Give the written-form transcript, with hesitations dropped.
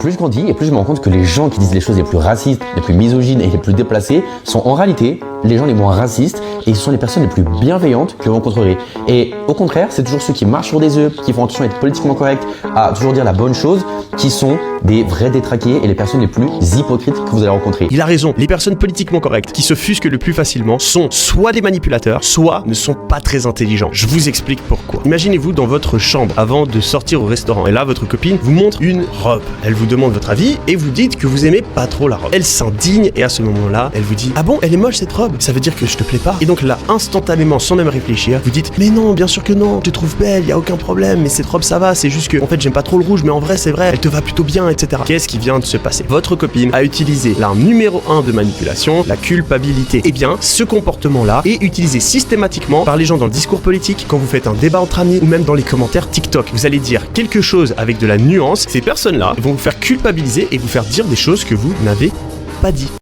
Plus je grandis et plus je me rends compte que les gens qui disent les choses les plus racistes, les plus misogynes et les plus déplacées sont en réalité les gens les moins racistes et ce sont les personnes les plus bienveillantes que vous rencontrerez. Et au contraire, c'est toujours ceux qui marchent sur des œufs, qui font attention à être politiquement corrects, à toujours dire la bonne chose, qui sont des vrais détraqués et les personnes les plus hypocrites que vous allez rencontrer. Il a raison, les personnes politiquement correctes qui se fusquent le plus facilement sont soit des manipulateurs, soit ne sont pas très intelligents. Je vous explique pourquoi. Imaginez-vous dans votre chambre avant de sortir au restaurant et là votre copine vous montre une robe. Elle vous demande votre avis et vous dites que vous aimez pas trop la robe. Elle s'indigne et à ce moment-là, elle vous dit « Ah bon, elle est moche cette robe, ça veut dire que je te plais pas ?» Et donc là, instantanément, sans même réfléchir, vous dites « Mais non, bien sûr que non, je te trouve belle, y a aucun problème, mais cette robe ça va, c'est juste que en fait j'aime pas trop le rouge, mais en vrai c'est vrai, elle te va plutôt bien, etc. » Qu'est-ce qui vient de se passer? Votre copine a utilisé l'arme numéro 1 de manipulation, la culpabilité. Eh bien, ce comportement-là est utilisé systématiquement par les gens dans le discours politique, quand vous faites un débat entre amis ou même dans les commentaires TikTok. Vous allez dire quelque chose avec de la nuance, ces personnes-là vont vous faire culpabiliser et vous faire dire des choses que vous n'avez pas dit.